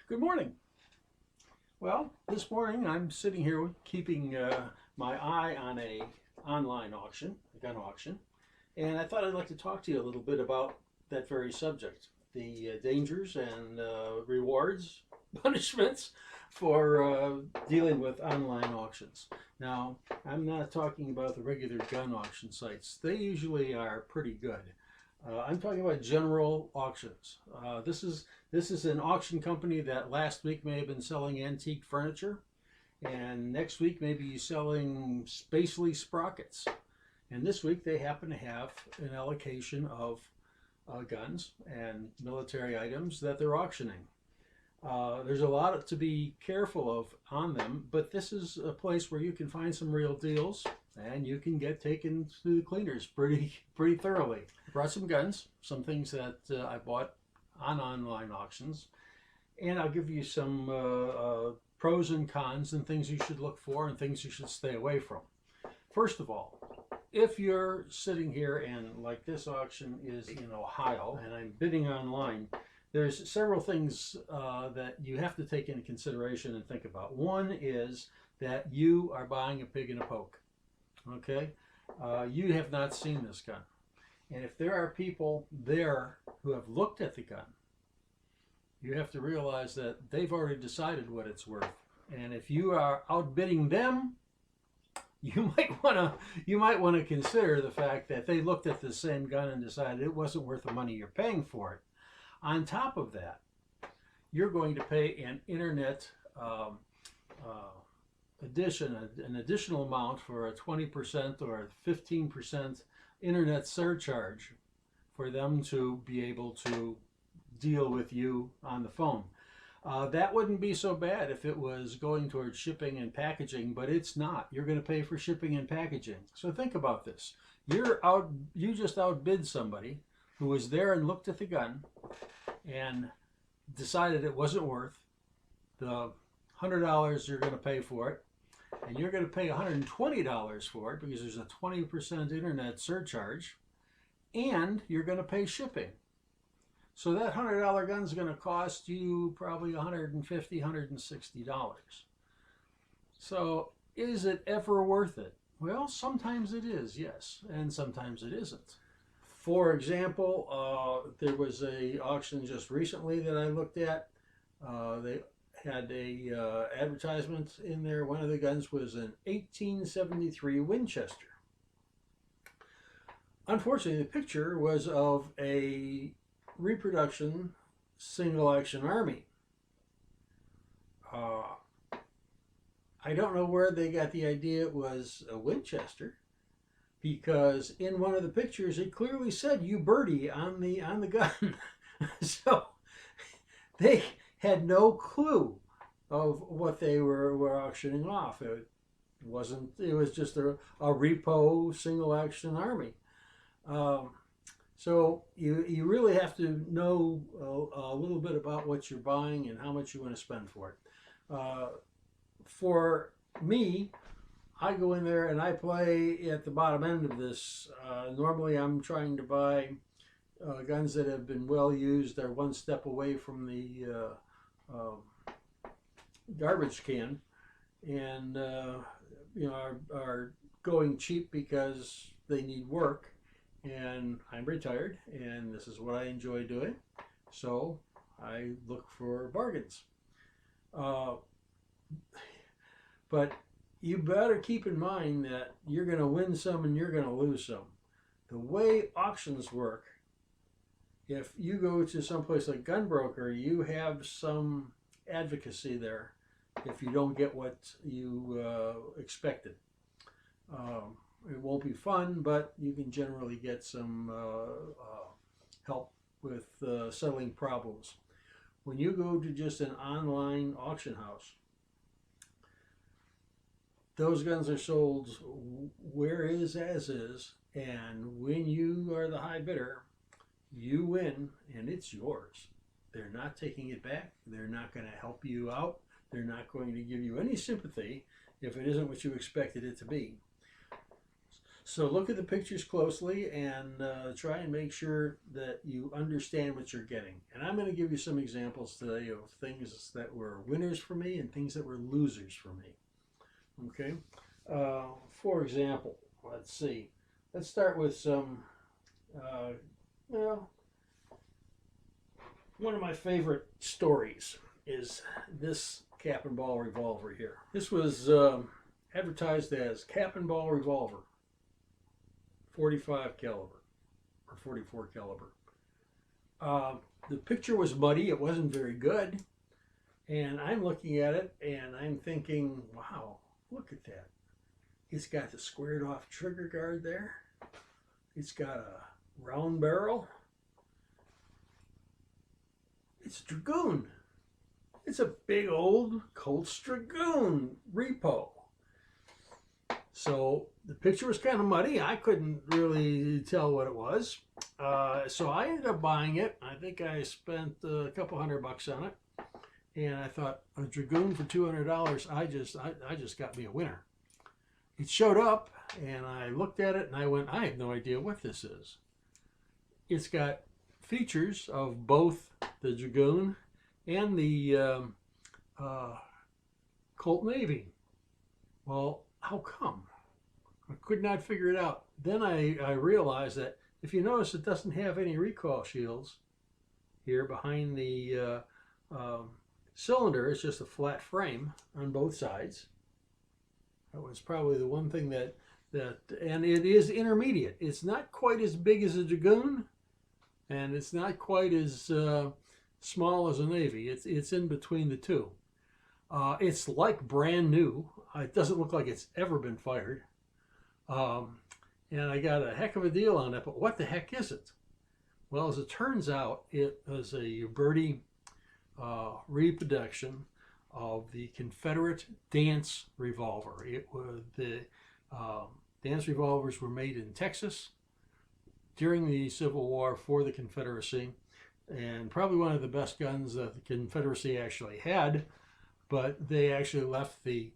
Good morning. Well, this morning I'm sitting here keeping my eye on a online auction, a gun auction, and I thought I'd like to talk to you a little bit about that very subject, the dangers and rewards, punishments for dealing with online auctions. Now, I'm not talking about the regular gun auction sites. They usually are pretty good. I'm talking about general auctions. This is an auction company that last week may have been selling antique furniture, and next week maybe selling spacely sprockets. And this week they happen to have an allocation of guns and military items that they're auctioning. There's a lot to be careful of on them, but this is a place where you can find some real deals and you can get taken to the cleaners pretty thoroughly. I brought some guns, some things that I bought on online auctions, and I'll give you some pros and cons and things you should look for and things you should stay away from. First of all, if you're sitting here and like this auction is in Ohio and I'm bidding online, there's several things that you have to take into consideration and think about. One is that you are buying a pig in a poke. Okay? You have not seen this gun. And if there are people there who have looked at the gun, you have to realize that they've already decided what it's worth. And if you are outbidding them, you might want to consider the fact that they looked at the same gun and decided it wasn't worth the money you're paying for it. On top of that, you're going to pay an internet an additional amount for a 20% or 15% internet surcharge for them to be able to deal with you on the phone. That wouldn't be so bad if it was going towards shipping and packaging, but it's not. You're going to pay for shipping and packaging. So think about this. You just outbid somebody who was there and looked at the gun and decided it wasn't worth the $100 you're going to pay for it, and you're going to pay $120 for it because there's a 20% internet surcharge, and you're going to pay shipping. So that $100 gun is going to cost you probably $150, $160. So is it ever worth it? Well, sometimes it is, yes, and sometimes it isn't. For example, there was a auction just recently that I looked at. They had a advertisement in there. One of the guns was an 1873 Winchester. Unfortunately, the picture was of a reproduction single-action army. I don't know where they got the idea it was a Winchester, because in one of the pictures it clearly said "you birdie" on the gun. So they had no clue of what they were auctioning off. It was just a repo single action army. So you really have to know a little bit about what you're buying and how much you want to spend for it. For me, I go in there and I play at the bottom end of this. Normally I'm trying to buy guns that have been well used. They're one step away from the garbage can, and are going cheap because they need work. And I'm retired, and this is what I enjoy doing. So I look for bargains. But you better keep in mind that you're going to win some and you're going to lose some. The way auctions work, if you go to someplace like Gunbroker, you have some advocacy there if you don't get what you expected. It won't be fun, but you can generally get some help with settling problems. When you go to just an online auction house, those guns are sold where is as is, and when you are the high bidder, you win and it's yours. They're not taking it back. They're not going to help you out. They're not going to give you any sympathy if it isn't what you expected it to be. So look at the pictures closely and try and make sure that you understand what you're getting. And I'm going to give you some examples today of things that were winners for me and things that were losers for me. Okay. For example, let's see. Let's start with some, well, one of my favorite stories is this cap and ball revolver here. This was advertised as cap and ball revolver, 45 caliber or 44 caliber. The picture was muddy. It wasn't very good. And I'm looking at it and I'm thinking, wow, look at that. It's got the squared off trigger guard there. It's got a round barrel. It's Dragoon. It's a big old Colts Dragoon repo. So the picture was kind of muddy. I couldn't really tell what it was. So I ended up buying it. I think I spent a couple $100 on it. And I thought, a Dragoon for $200, I just got me a winner. It showed up and I looked at it and I went, I have no idea what this is. It's got features of both the Dragoon and the Colt Navy. Well, how come? I could not figure it out. Then I realized that if you notice, it doesn't have any recoil shields here behind the cylinder. It's just a flat frame on both sides. That was probably the one thing that and it is intermediate. It's not quite as big as a Dragoon, and it's not quite as small as a Navy. It's in between the two. It's like brand new. It doesn't look like it's ever been fired. And I got a heck of a deal on it, but what the heck is it? Well, as it turns out, it was a Uberti reproduction of the Confederate Dance revolver. It was the Dance revolvers were made in Texas during the Civil War for the Confederacy, and probably one of the best guns that the Confederacy actually had, but they actually left the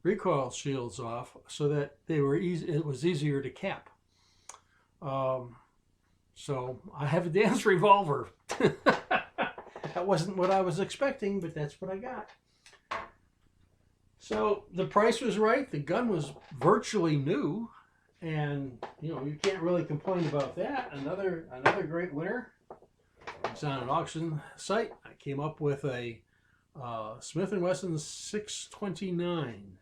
recoil shields off so that they were easy. It was easier to cap. So I have a Dance revolver. That wasn't what I was expecting, but that's what I got. So the price was right. The gun was virtually new, and you can't really complain about that. Another great winner. It's on an auction site. I came up with a Smith & Wesson 629,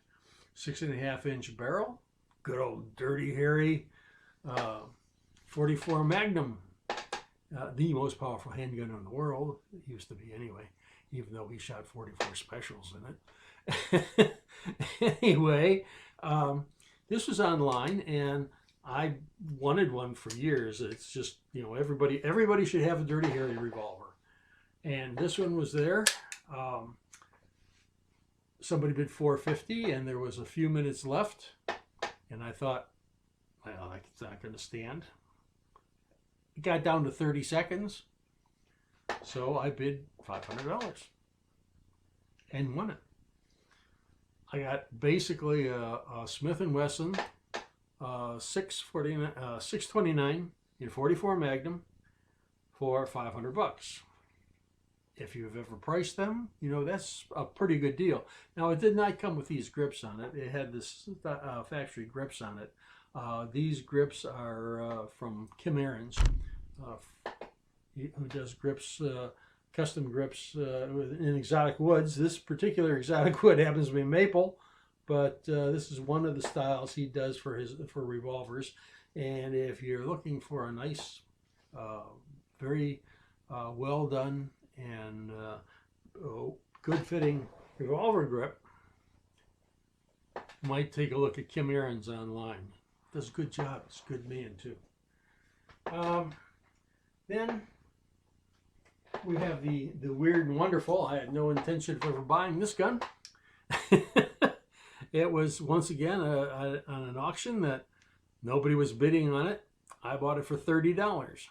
6.5-inch barrel. Good old dirty hairy 44 Magnum. The most powerful handgun in the world. It used to be anyway, even though he shot 44 specials in it. Anyway, this was online, and I wanted one for years. It's just, everybody should have a dirty hairy revolver. And this one was there. Somebody bid $450, and there was a few minutes left. And I thought, well, it's not going to stand. It got down to 30 seconds. So I bid $500 and won it. I got basically a Smith & Wesson 629 in 44 Magnum for $500. If you've ever priced them, that's a pretty good deal. Now, it did not come with these grips on it. It had this factory grips on it. These grips are from Kim Ahrens, who does grips, custom grips in exotic woods. This particular exotic wood happens to be maple, but this is one of the styles he does for revolvers. And if you're looking for a nice, very well done and good fitting revolver grip, you might take a look at Kim Ahrens online. Does a good job. It's a good man too. Then we have the Weird and Wonderful. I had no intention of ever buying this gun. It was once again on an auction that nobody was bidding on it. I bought it for $30.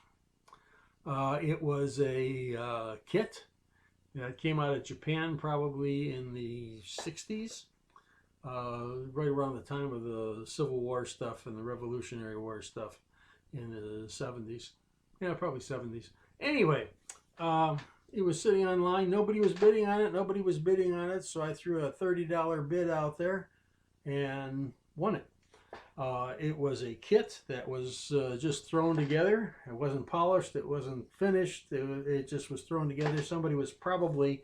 It was a kit that came out of Japan probably in the 60s. right around the time of the Civil War stuff and the Revolutionary War stuff in the 70s. Yeah, probably 70s. Anyway, it was sitting online. Nobody was bidding on it. Nobody was bidding on it. So I threw a $30 bid out there and won it. It was a kit that was just thrown together. It wasn't polished. It wasn't finished. It just was thrown together. Somebody was probably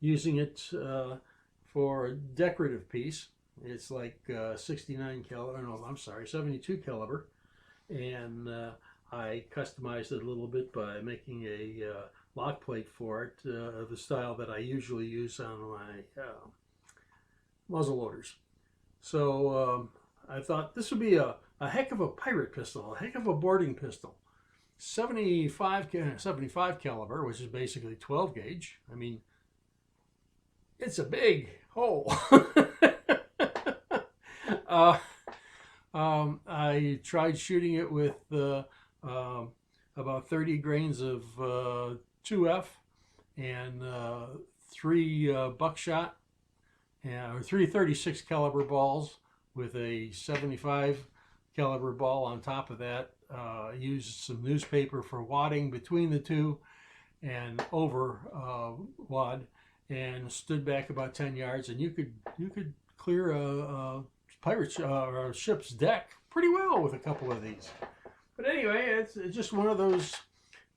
using it for a decorative piece. It's like 69 caliber. No, I'm sorry, 72 caliber. And I customized it a little bit by making a lock plate for it, the style that I usually use on my muzzle loaders. So I thought this would be a heck of a pirate pistol, a heck of a boarding pistol. 75 caliber, which is basically 12 gauge. I mean, it's a big hole. I tried shooting it with about 30 grains of 2F and 3 buckshot, or 3 36 caliber balls with a 75 caliber ball on top of that. Used some newspaper for wadding between the two and over wad, and stood back about 10 yards, and you could clear a pirate or a ship's deck pretty well with a couple of these. But anyway, it's just one of those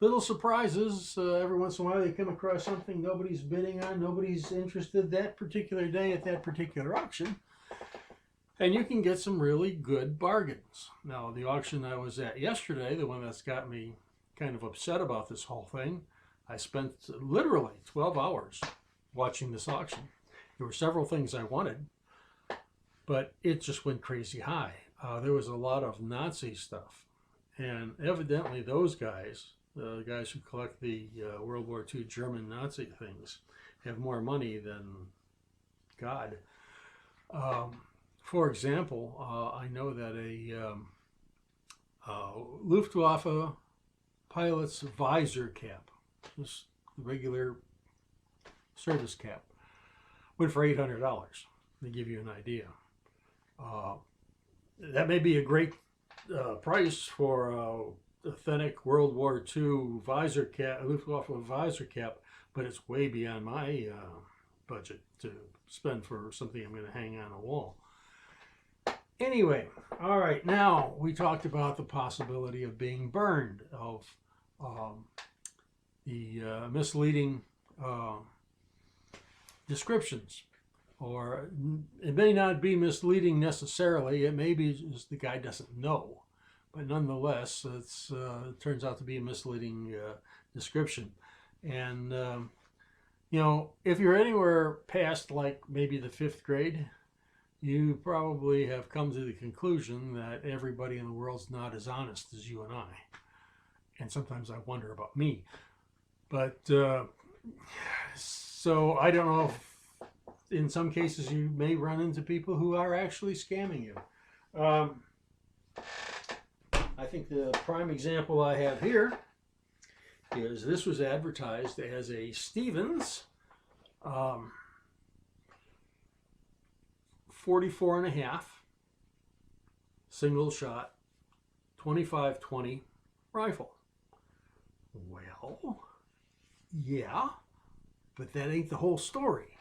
little surprises. Every once in a while you come across something nobody's bidding on, nobody's interested that particular day at that particular auction, and you can get some really good bargains. Now, the auction I was at yesterday, the one that's got me kind of upset about this whole thing, I spent literally 12 hours watching this auction. There were several things I wanted, but it just went crazy high. There was a lot of Nazi stuff, and evidently those guys, the guys who collect the World War II German Nazi things, have more money than God. For example, I know that a Luftwaffe pilot's visor cap, just regular service cap, went for $800, to give you an idea. That may be a great price for a authentic World War II visor cap, Luftwaffe visor cap, but it's way beyond my budget to spend for something I'm going to hang on a wall. Anyway, all right, now we talked about the possibility of being burned, of the misleading descriptions. Or it may not be misleading necessarily, it may be just the guy doesn't know. But nonetheless, it turns out to be a misleading description. And, you know, if you're anywhere past like maybe the 5th grade, you probably have come to the conclusion that everybody in the world's not as honest as you and I. And sometimes I wonder about me. But, so I don't know if in some cases you may run into people who are actually scamming you. I think the prime example I have here is this was advertised as a Stevens 44.5 single shot 25-20 rifle. Well, yeah, but that ain't the whole story.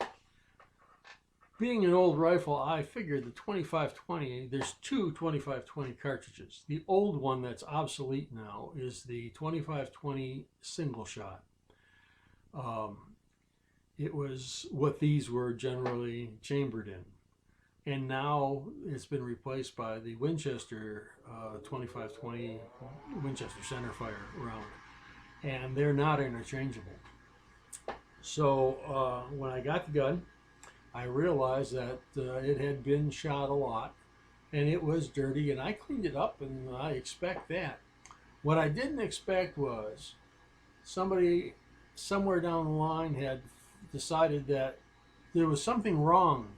Being an old rifle, I figured the 25-20, there's 2 25-20 cartridges. The old one that's obsolete now is the 25-20 single shot. It was what these were generally chambered in. And now it's been replaced by the Winchester 25-20 Winchester centerfire round. And they're not interchangeable. So when I got the gun, I realized that it had been shot a lot and it was dirty, and I cleaned it up, and I expect that. What I didn't expect was somebody somewhere down the line had decided that there was something wrong.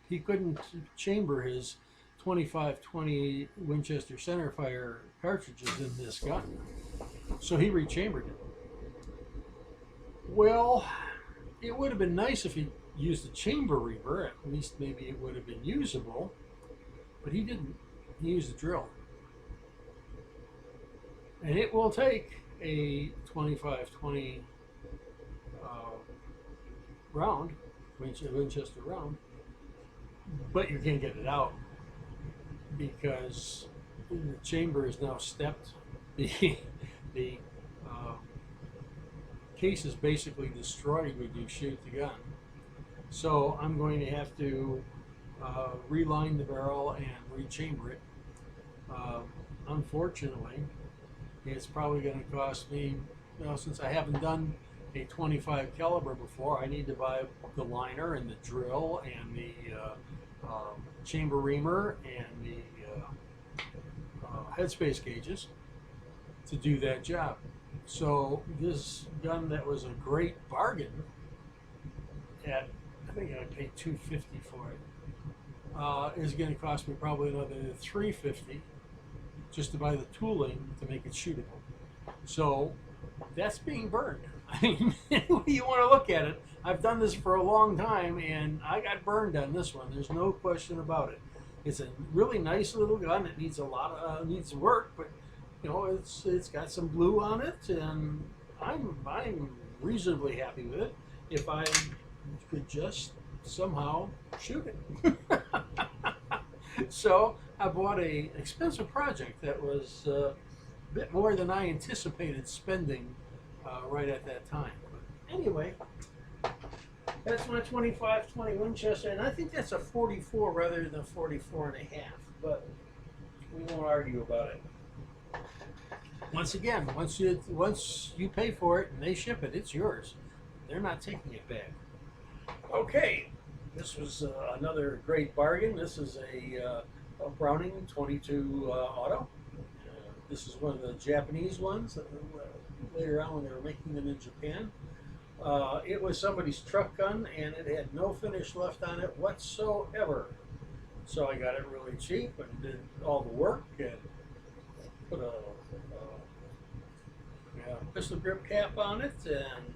He couldn't chamber his 25-20 Winchester centerfire cartridges in this gun, so he rechambered it. Well, it would have been nice if he used a chamber reamer, at least maybe it would have been usable, but he didn't. He used a drill. And it will take a 25-20 round, Winchester round, but you can't get it out because the chamber is now stepped. The case is basically destroyed when you shoot the gun. So I'm going to have to reline the barrel and rechamber it. Unfortunately, it's probably going to cost me, since I haven't done a 25 caliber before, I need to buy the liner and the drill and the chamber reamer and the headspace gauges to do that job. So this gun that was a great bargain at, I think I paid $250 for it, is going to cost me probably another $350 just to buy the tooling to make it shootable. So that's being burned. I mean, you want to look at it. I've done this for a long time, and I got burned on this one. There's no question about it. It's a really nice little gun. It needs a lot of needs work, but it's got some blue on it, and I'm reasonably happy with it. If I could just somehow shoot it. So I bought a expensive project that was a bit more than I anticipated spending right at that time. But anyway, that's my 25-20 Winchester, and I think that's a 44 rather than a 44 and a half, but we won't argue about it. Once again, once you pay for it and they ship it, it's yours. They're not taking it back. Okay, this was another great bargain. This is a Browning 22 auto. This is one of the Japanese ones that later on when they were making them in Japan. It was somebody's truck gun, and it had no finish left on it whatsoever. So I got it really cheap and did all the work and put a pistol grip cap on it and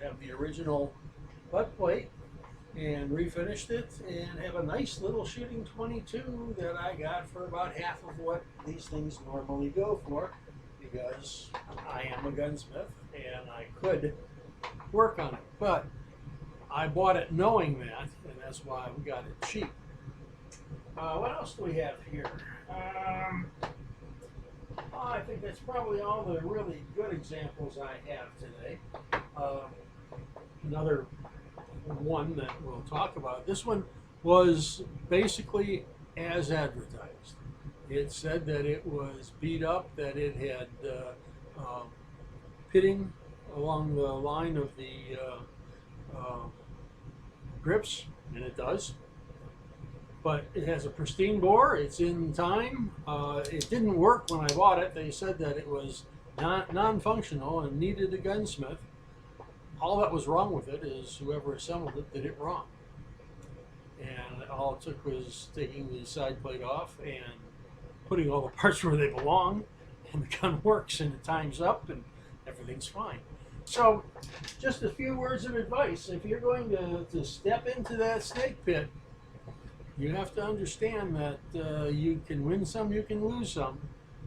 have the original butt plate and refinished it and have a nice little shooting 22 that I got for about half of what these things normally go for, because I am a gunsmith and I could work on it. But I bought it knowing that, and that's why we got it cheap. What else do we have here? I think that's probably all the really good examples I have today. Another one that we'll talk about. This one was basically as advertised. It said that it was beat up, that it had pitting along the line of the grips, and it does. But it has a pristine bore. It's in time. It didn't work when I bought it. They said that it was non-functional and needed a gunsmith. All that was wrong with it is whoever assembled it did it wrong. And all it took was taking the side plate off and putting all the parts where they belong, and the gun works, and the time's up, and everything's fine. So, just a few words of advice. If you're going to step into that snake pit, you have to understand that you can win some, you can lose some,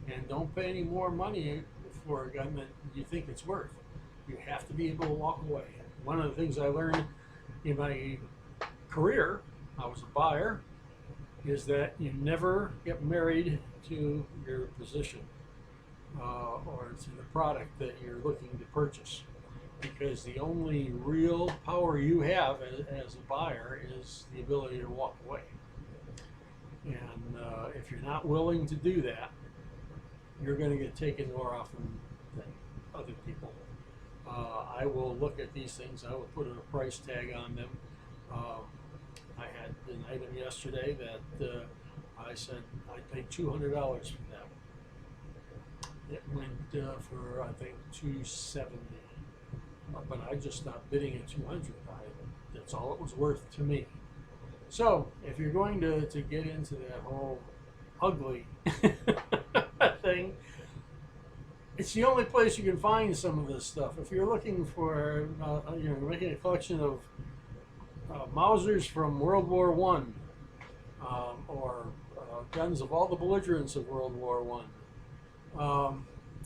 and don't pay any more money for a gun than you think it's worth. You have to be able to walk away. One of the things I learned in my career, I was a buyer, is that you never get married to your position or to the product that you're looking to purchase, because the only real power you have as a buyer is the ability to walk away. And if you're not willing to do that, you're going to get taken more often than other people. I will look at these things. I will put a price tag on them. I had an item yesterday that I said I'd pay $200 for that. It went for, I think, $270. But I just stopped bidding at $200. That's all it was worth to me. So, if you're going to get into that whole ugly thing, it's the only place you can find some of this stuff. If you're looking for, making a collection of Mausers from World War One, or guns of all the belligerents of World War One.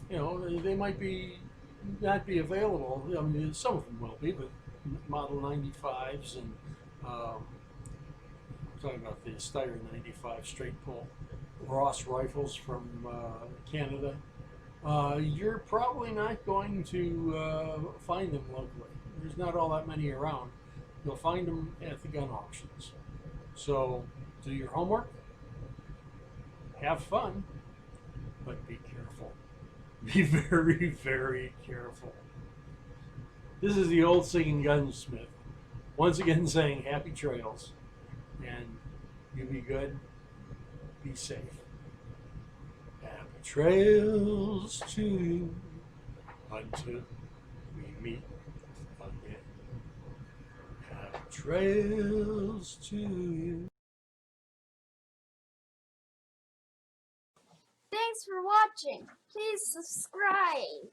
You know, they might be not be available. I mean, some of them will be, but Model 95s and I'm talking about the Steyr 95 straight pull, Ross rifles from Canada. You're probably not going to find them locally. There's not all that many around. You'll find them at the gun auctions. So do your homework, have fun, but be careful. Be very, very careful. This is the old singing gunsmith. Once again saying happy trails. And you be good, be safe. Happy trails to you until we meet again. Happy trails to you. Thanks for watching. Please subscribe.